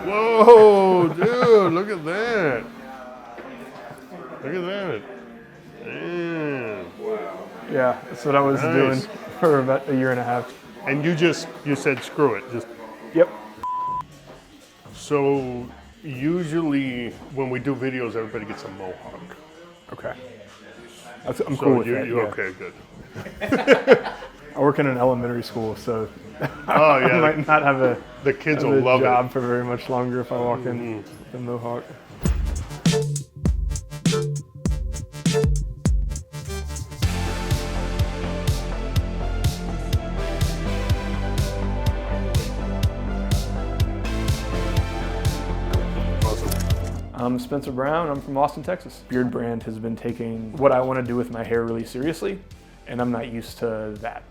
Whoa, dude, look at that. Look at that. Man. Yeah, that's what I was doing for about a year and a half. And you said screw it. Yep. So usually when we do videos, everybody gets a mohawk. Okay. I'm cool with that. Okay, good. I work in an elementary school, so Oh yeah, I might not have the kids have will a love job it. for very much longer if I walk in the mohawk. I'm Spencer Brown. I'm from Austin, Texas. Beardbrand has been taking what I want to do with my hair really seriously, and I'm not used to that,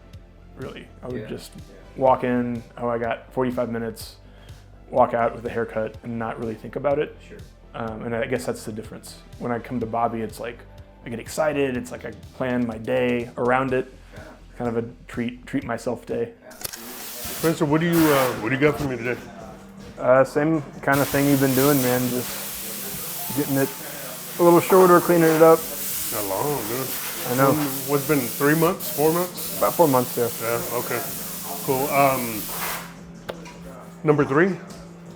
really. I would just walk in, oh, I got 45 minutes, walk out with a haircut and not really think about it. Sure. And I guess that's the difference. When I come to Bobby, it's like I get excited. It's like I plan my day around it, kind of a treat myself day. Spencer, what do you got for me today? Same kind of thing you've been doing, man. Just getting it a little shorter, cleaning it up. Not long, dude. I know. What's been 3 months, 4 months? About 4 months, yeah. Yeah, okay. Cool. Number 3?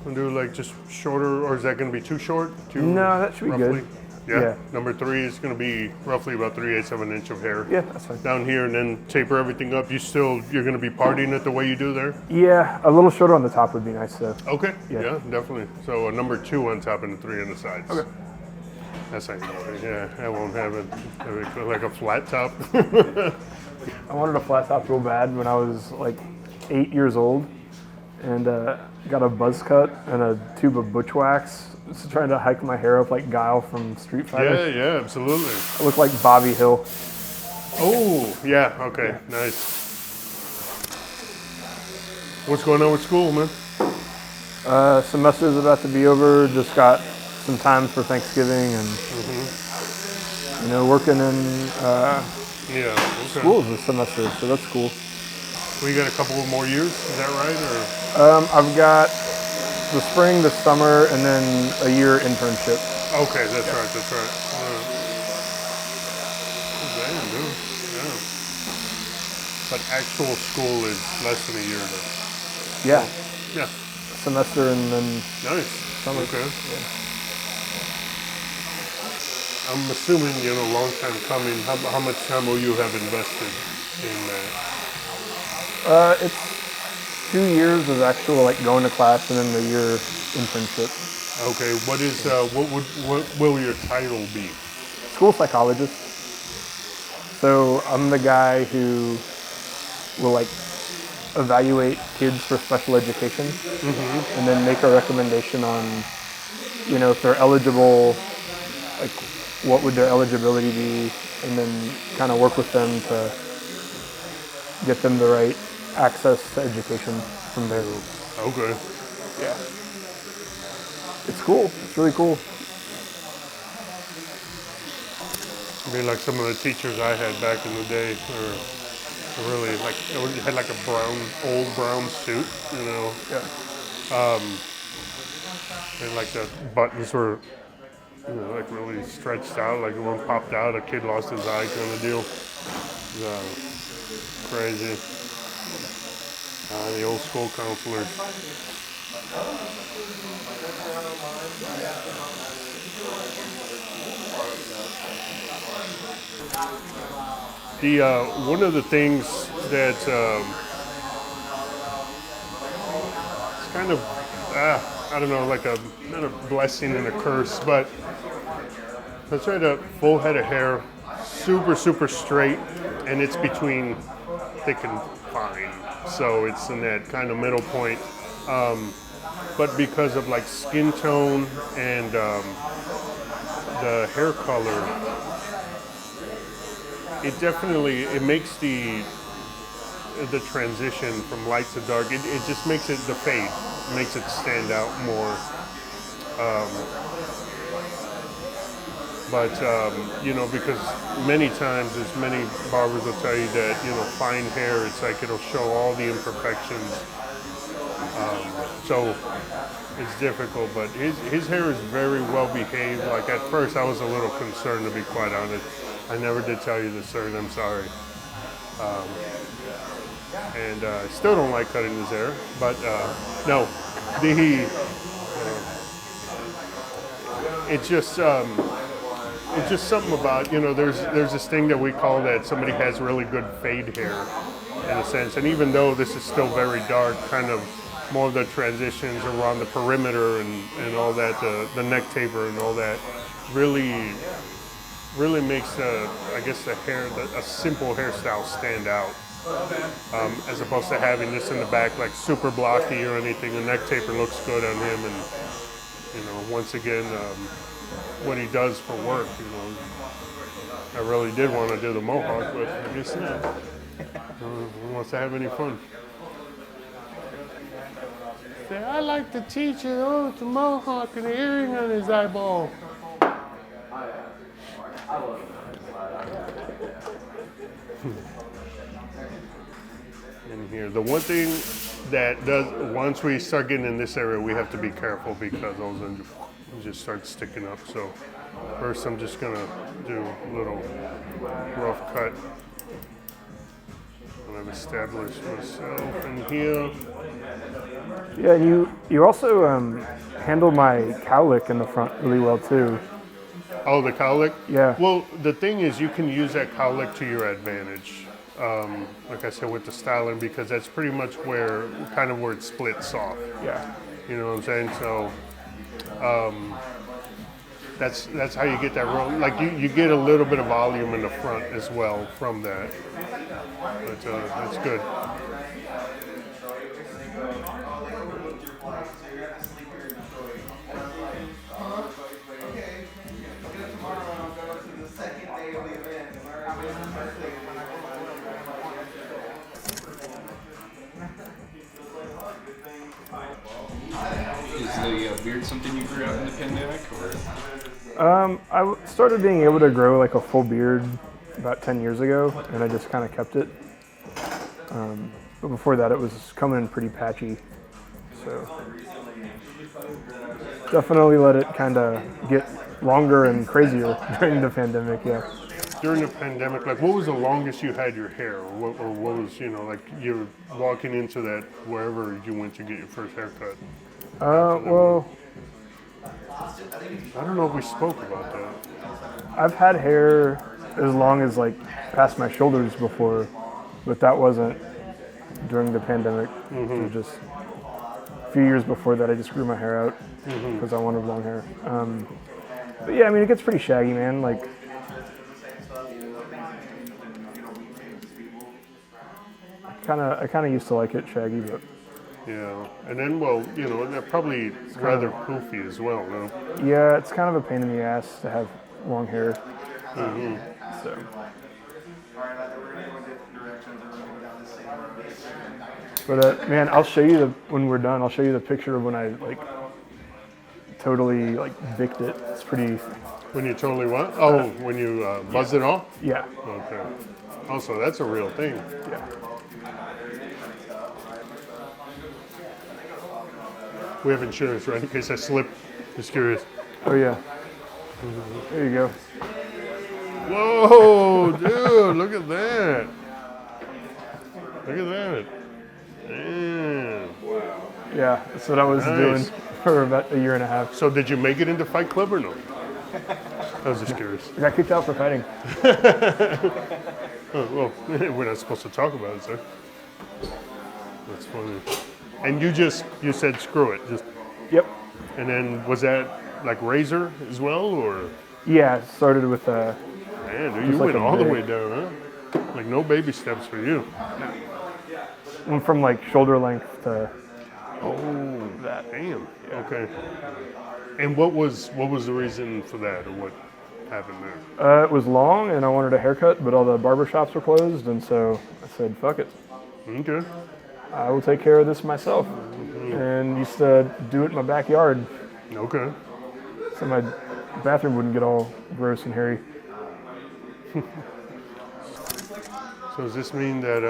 We'll do like just shorter, or is that going to be too short? No, that should be roughly? good. Yeah. Yeah. Number 3 is going to be roughly about 3/8 of an inch of hair. Yeah, that's fine. Down here, and then taper everything up. You're going to be partying it the way you do there? Yeah, a little shorter on the top would be nice, though. Okay. Yeah. Yeah, definitely. So a number 2 on top and a 3 on the sides. Okay. That's how you do it. Yeah, I won't have it like a flat top. I wanted a flat top real bad when I was like 8 years old, and got a buzz cut and a tube of butch wax. Just trying to hike my hair up like Guile from Street Fighter. Yeah, absolutely. I look like Bobby Hill. Oh, yeah, okay, nice. What's going on with school, man? Semester's about to be over. Just got some time for Thanksgiving and working in schools this semester, so that's cool. Well, you got a couple of more years, is that right? Or I've got the spring, the summer, and then a year internship. okay, that's right. Damn, dude. Yeah. But actual school is less than a year, though. Yeah, Yeah. semester and then Nice. summer. Okay. Yeah. I'm assuming, long time coming. How much time will you have invested in that? It's 2 years of actual like going to class and then the year internship. Okay, what will your title be? School psychologist. So I'm the guy who will like evaluate kids for special education and then make a recommendation on, if they're eligible, like what would their eligibility be, and then kind of work with them to get them the right access to education from there. Okay. Yeah. It's cool. It's really cool. I mean, like some of the teachers I had back in the day were really like, they had like a old brown suit, Yeah. and like the buttons were, like really stretched out, like one popped out, a kid lost his eye kind of deal. Crazy. The old school counselors. One of the things that it's kind of I don't know, like not a blessing and a curse, but I tried a full head of hair, super straight, and it's between thick and fine, so it's in that kind of middle point. But because of like skin tone and the hair color, it makes the transition from light to dark. It just makes it the fade, makes it stand out more. Because many times, as many barbers will tell you that, fine hair, it's like it'll show all the imperfections. So it's difficult, but his hair is very well behaved. Like at first I was a little concerned, to be quite honest. I never did tell you this, sir, and I'm sorry. And I still don't like cutting his hair, but no, it's just something about, you know, there's this thing that we call that somebody has really good fade hair in a sense, and even though this is still very dark, kind of more of the transitions around the perimeter and all that, the neck taper and all that, really makes I guess the hair, a simple hairstyle stand out. As opposed to having this in the back like super blocky or anything. The neck taper looks good on him, and you know, once again, what he does for work, you know, I really did want to do the mohawk, but I guess not. He wants to have any fun. Say, I like the teacher, oh, the mohawk and the earring on his eyeball. In here, the one thing that does, once we start getting in this area, we have to be careful because those just start sticking up. So first I'm just gonna do a little rough cut. And I've established myself in here. Yeah, and you also handle my cowlick in the front really well too. Oh, the cowlick? Yeah. Well, the thing is, you can use that cowlick to your advantage. Like I said, with the styling, because that's pretty much where it splits off. Yeah. You know what I'm saying? So that's how you get that roll. Like you get a little bit of volume in the front as well from that. But that's good. Is the beard something you grew out in the pandemic, or? Started being able to grow like a full beard about 10 years ago, and I just kind of kept it. But before that, it was coming in pretty patchy. So definitely let it kind of get longer and crazier during the pandemic, yeah. During the pandemic, like what was the longest you had your hair? Or what was, you know, like you're walking into that wherever you went to get your first haircut? Well, I don't know if we spoke about that. I've had hair as long as like past my shoulders before, but that wasn't during the pandemic. It was just a few years before that I just grew my hair out because I wanted long hair. But yeah, I mean, it gets pretty shaggy, man. Like, I kind of used to like it shaggy, but Yeah, and then, well, you know, they're probably rather poofy as well, no? yeah, it's kind of a pain in the ass to have long hair. So. But man, I'll show you when we're done. I'll show you the picture of when I like totally like bicked it. It's pretty. When you totally what? Oh, when you buzzed it off? Yeah. Okay. Also, that's a real thing. Yeah. We have insurance, right? In case I slip. Just curious. Oh yeah. There you go. Whoa, dude, look at that. Look at that. Man. Yeah, that's what I was doing for about a year and a half. So did you make it into Fight Club or no? I was just curious. I got kicked out for fighting. Oh, well, we're not supposed to talk about it, sir. That's funny. And you said screw it. Just. Yep. And then was that like razor as well, or? Yeah, it started with Man, dude, you like went a all the big- way down, huh? Like no baby steps for you. went from like shoulder length to Oh, that damn. Okay. And what was the reason for that, or what happened there? it was long and I wanted a haircut, but all the barbershops were closed, and so I said, fuck it. Okay. I will take care of this myself. And used to do it in my backyard, Okay. so my bathroom wouldn't get all gross and hairy. So does this mean that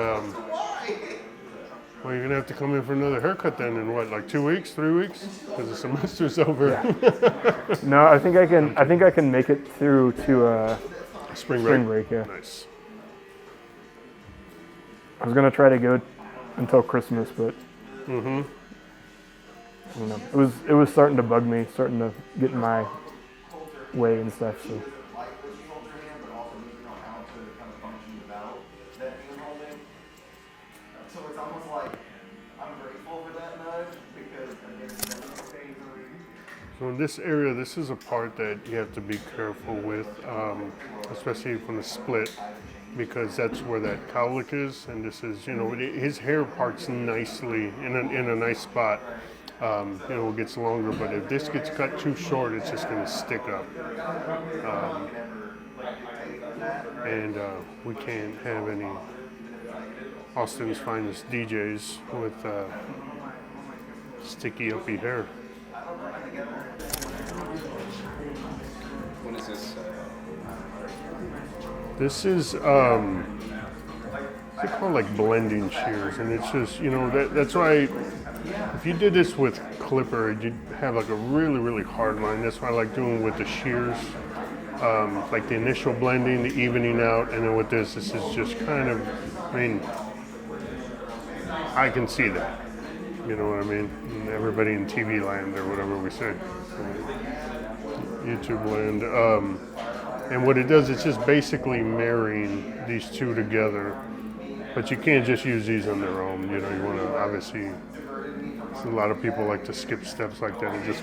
Well, you're gonna have to come in for another haircut then in what, like 2 weeks, 3 weeks? Because the semester's over. Yeah. No, I think I can. I think I can make it through to Spring break. Yeah. Nice. I was gonna try to go until Christmas, but Mm-hmm. I don't know. It was starting to bug me, starting to get in my way and stuff. So. So in this area, this is a part that you have to be careful with, especially from the split, because that's where that cowlick is, and this is, you know, his hair parts nicely in a nice spot. You know, it gets longer, but if this gets cut too short, it's just going to stick up. And we can't have any Austin's finest DJs with sticky, uppy hair. What is this? This is they call like blending shears, and it's just, you know, that's why if you did this with clipper, you'd have like a really hard line. That's why I like doing with the shears, like the initial blending, the evening out, and then with this is just kind of, I mean, I can see that. You know what I mean? And everybody in TV land or whatever we say, YouTube land. And what it does, it's just basically marrying these two together. But you can't just use these on their own. You know, you want to obviously. A lot of people like to skip steps like that and just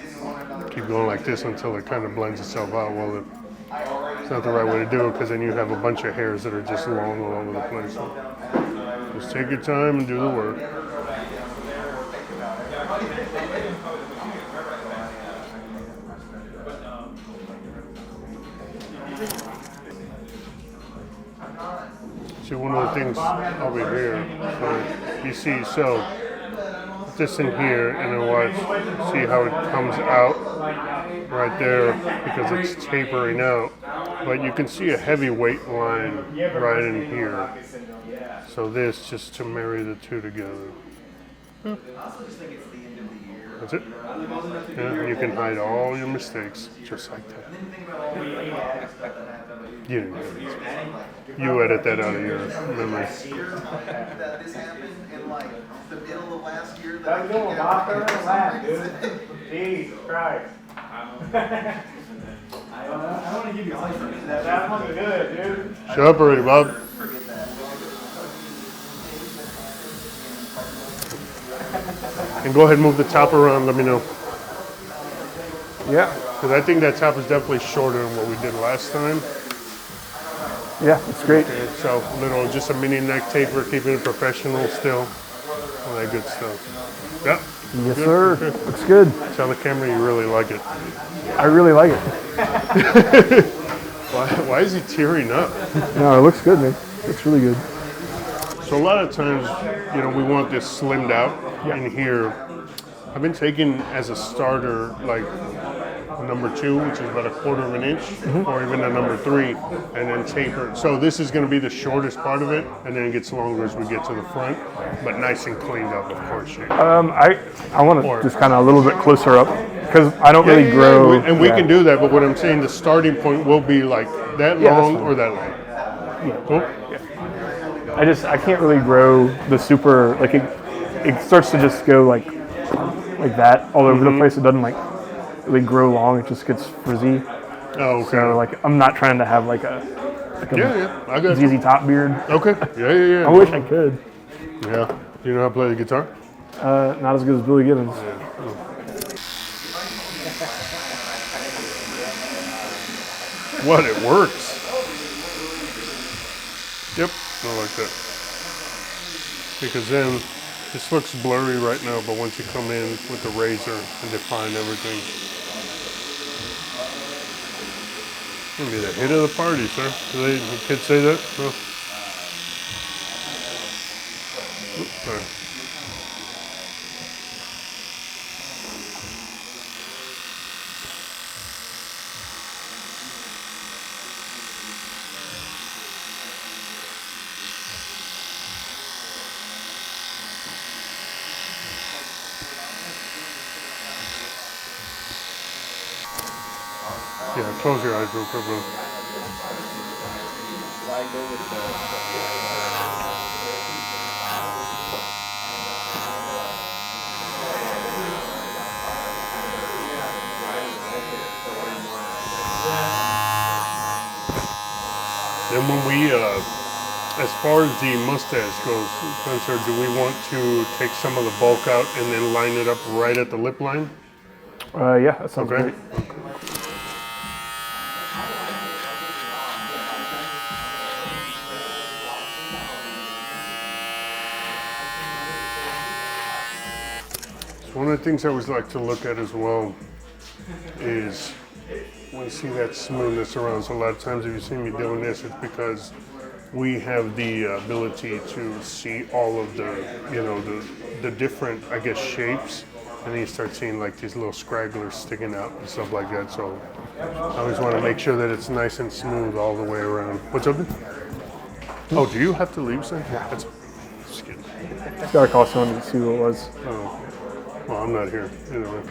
keep going like this until it kind of blends itself out. Well, it's not the right way to do it, because then you have a bunch of hairs that are just long all over the place. So just take your time and do the work. See, one of the things over here, so you see, so this in here, and then watch, see how it comes out right there, because it's tapering out. But you can see a heavyweight line right in here. So this, just to marry the two together. That's it. Yeah, and you can hide all your mistakes just like that. You edit that out of your memory. The middle of last year How you doing, Bob? Dude. Jesus Christ. I want to give you something. That one's good, dude. Shut up already, Bob. And go ahead and move the top around, let me know. Yeah. Because I think that top is definitely shorter than what we did last time. Yeah, it's great. Okay, so just a mini neck taper, keeping it professional still. All that good stuff. Yep. Yes, good. sir. Okay. Looks good. Tell the camera you really like it. I really like it. Why is he tearing up? No, it looks good, man. It looks really good. So a lot of times, you know, we want this slimmed out in here. I've been taking as a starter, like a number 2, which is about 1/4 of an inch, or even a number 3, and then taper. So this is going to be the shortest part of it, and then it gets longer as we get to the front, but nice and cleaned up, of course. I want to just kind of a little bit closer up, because I don't really grow. And we can do that, but what I'm saying, the starting point will be like that long or that long. Yeah. Cool? I can't really grow the super, like it starts to just go like that all over the place. It doesn't like really grow long. It just gets frizzy. Oh, okay. So like I'm not trying to have like a I got you. ZZ Top beard. Okay. Yeah. I wish I could. Yeah. Do you know how to play the guitar? Not as good as Billy Gibbons. What? It works. Yep. I like that. Because then this looks blurry right now, but once you come in with the razor and define everything, it's gonna be the hit of the party, sir. Do the kids say that? No. Oops, sorry. Yeah, close your eyes real quick, bro. Then when we, as far as the mustache goes, Spencer, do we want to take some of the bulk out and then line it up right at the lip line? Yeah, that sounds Okay. great. One of the things I always like to look at as well is when you see that smoothness around. So a lot of times if you see me doing this, it's because we have the ability to see all of the, you know, the different, I guess, shapes. And then you start seeing like these little scragglers sticking out and stuff like that. So I always want to make sure that it's nice and smooth all the way around. What's up? Oh, do you have to leave, sir? Yeah. Just kidding. Just gotta call someone to see who it was. Oh. Well, I'm not here. Anyway.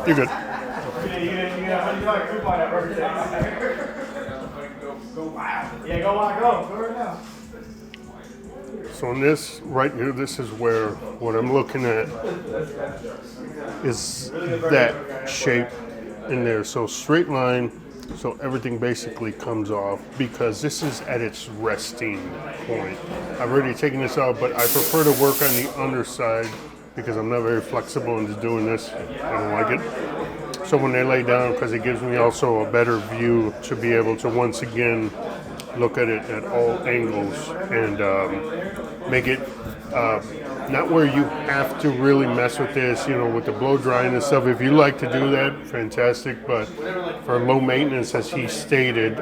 You're good. So in this right here, this is where what I'm looking at is that shape in there. So straight line, so everything basically comes off because this is at its resting point. I've already taken this out, but I prefer to work on the underside because I'm not very flexible in just doing this. I don't like it. So when they lay down, because it gives me also a better view to be able to once again look at it at all angles and make it not where you have to really mess with this, you know, with the blow drying and stuff. If you like to do that, fantastic. But for low maintenance, as he stated,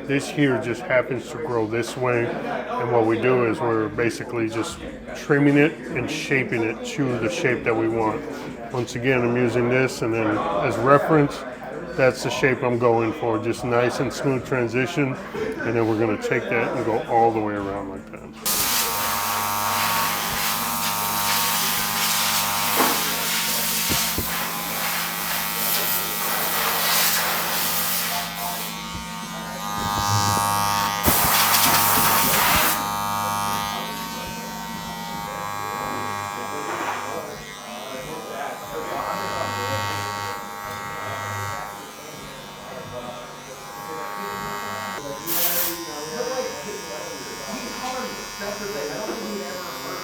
this here just happens to grow this way. And what we do is we're basically just trimming it and shaping it to the shape that we want. Once again, I'm using this, and then as reference, that's the shape I'm going for. Just nice and smooth transition. And then we're going to take that and go all the way around like that.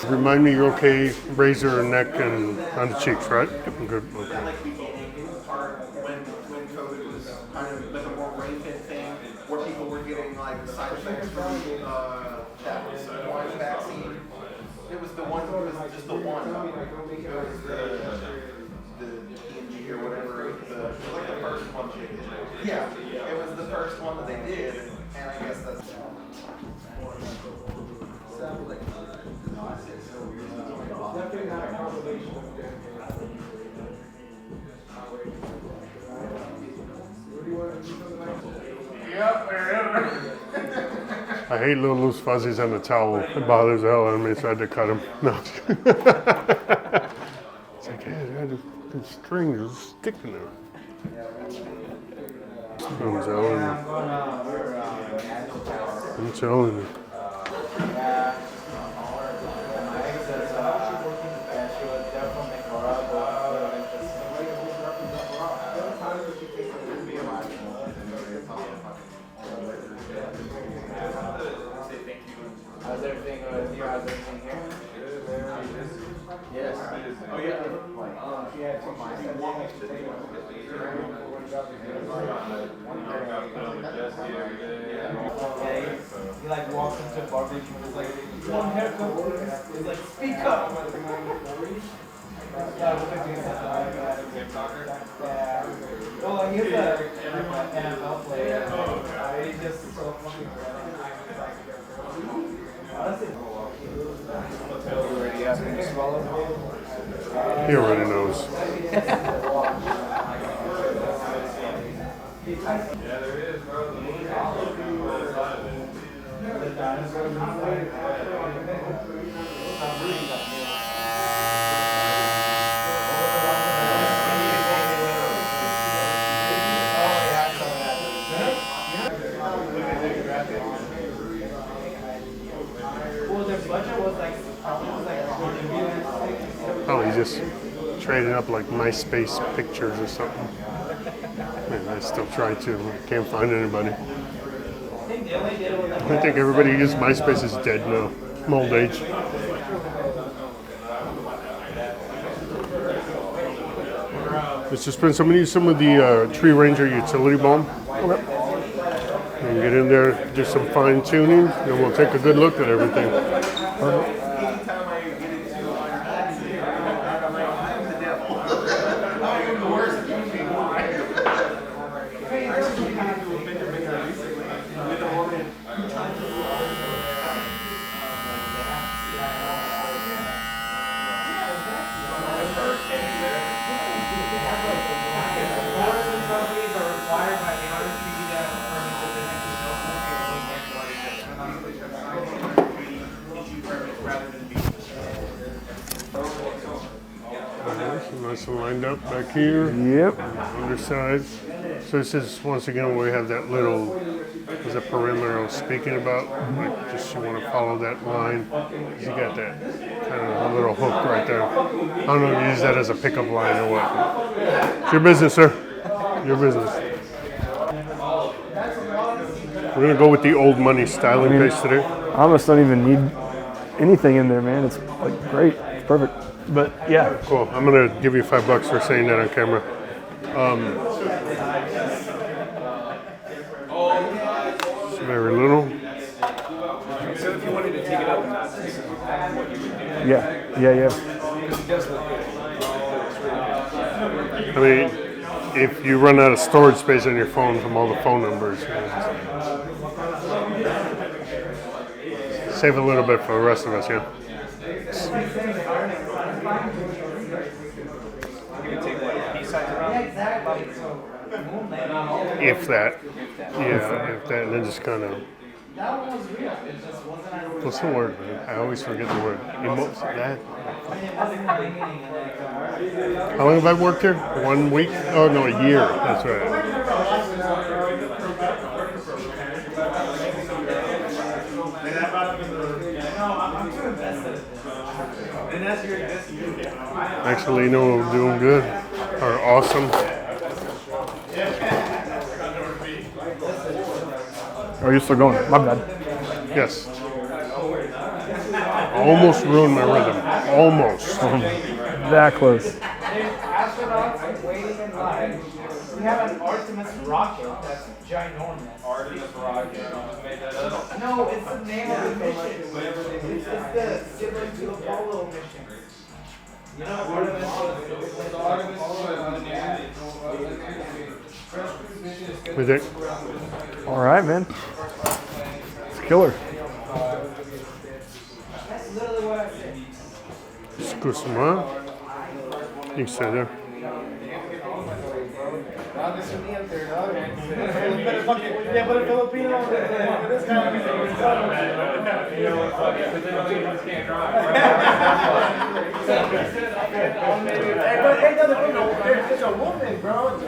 Remind me you're okay, razor neck and on the cheeks, right? I'm good. Okay. Like the beginning part when COVID was kind of like a more rampant thing, where people were getting like side effects from that was the vaccine. It was the one. It was just the one. It was the PNG or whatever. It was like the first one they did. Yeah, it was the first one that they did, and I guess that's. I hate little loose fuzzies on the towel. It bothers the hell out of me, so I had to cut them. No. It's like, hey, the string is sticking there. I'm telling you. How's everything with you? How's everything here? Yes. Oh yeah. She had two he like walks into a barbershop and is like, one haircut. He's like, speak up. Yeah, well, like, he's a NFL player. He's just so fucking He already knows. Yeah, there is, bro. Oh, he just traded up like MySpace pictures or something. Man, I still try to. Can't find anybody. I think everybody who uses MySpace is dead now. I'm old age. Let's just spend some of some of the Tree Ranger utility balm. Okay. And get in there, do some fine tuning, and we'll take a good look at everything. Nice and lined up back here. Yep. Underside. So this is, once again, where we have that little, is a perimeter I was speaking about. Like, just you want to follow that line. You got that kind of a little hook right there. I don't know if you use that as a pickup line or what. It's your business, sir. Your business. We're going to go with the old money styling paste today. I almost don't even need anything in there, man. It's like great. It's perfect. But yeah. Cool. I'm going to give you $5 for saying that on camera. It's very little. So if you wanted to take it up and not see what you would do. Yeah. It does look good. I mean, if you run out of storage space on your phone from all the phone numbers, save a little bit for the rest of us, yeah? If that. Yeah, if that, and then just kind of. What's the word, man? I always forget the word. That. How long have I worked here? 1 week? Oh, no, a year. That's right. Actually, no, we're doing good. Are awesome. Oh, you're still going. My bad. Yes. Almost ruined my rhythm. Almost. That close. Astronauts waiting in line. We have an Artemis rocket that's ginormous. Artemis rocket. No, it's the name of the mission. It's the similar to the Apollo mission. You know, Artemis We think. All right, man. It's killer. That's literally what I said. Excuse-moi. You can stay there. Yeah, put a Filipino on there. This guy it's a woman, bro. It's a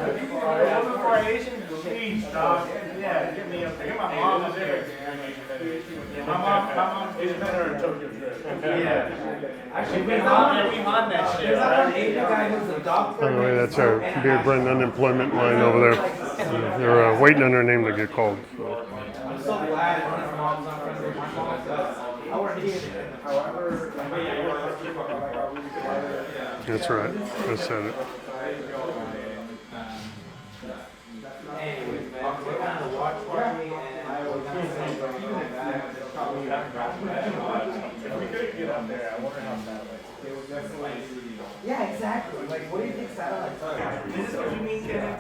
woman for an Asian. Please, dog. Yeah, get me up there. Get my mom up there. My mom is better in Tokyo. Yeah. Actually, we on that shit. There's an Asian guy who's a doctor. By the way, that's our Beardbrand unemployment line over there. They're waiting on their name to get called. So. I'm so glad his mom's not friends with my mom. I work here. That's right. I said it. Yeah, exactly. Like, what do you think satellites are? This is what you mean, Kevin?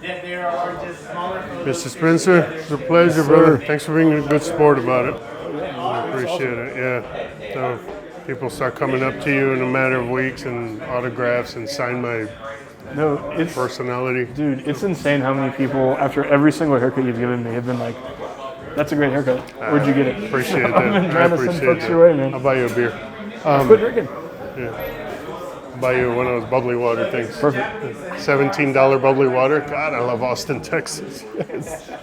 That there are just smaller photos. Mr. Spencer, it's a pleasure, brother. Thanks for being a good sport about it. I appreciate it. Yeah. So people start coming up to you in a matter of weeks and autographs and sign my personality. Dude, it's insane how many people, after every single haircut you've given me, have been like, That's a great haircut. Where'd you get it? Appreciate that. I've been trying to send appreciate folks that. your way, man. I'll buy you a beer. Quit drinking. I'll buy you one of those bubbly water things. Perfect. $17 bubbly water. God, I love Austin, Texas. Yes. Yeah.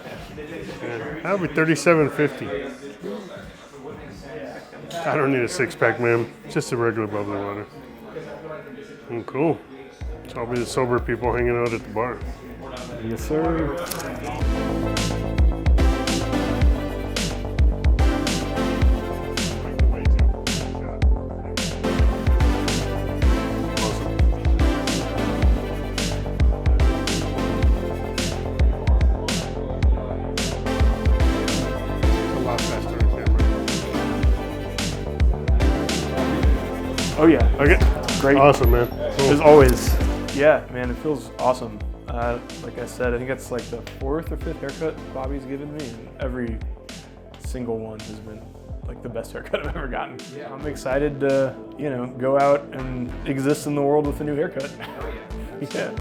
That'll be $37.50. I don't need a six-pack, man. Just a regular bubbly water. Cool. So I'll be the sober people hanging out at the bar. Yes, sir. Oh yeah. Okay. Great. Awesome, man. Cool. As always. Yeah, man, it feels awesome. Like I said, I think that's like the 4th or 5th haircut Bobby's given me, and every single one has been like the best haircut I've ever gotten. Yeah. I'm excited to, go out and exist in the world with a new haircut. Yeah.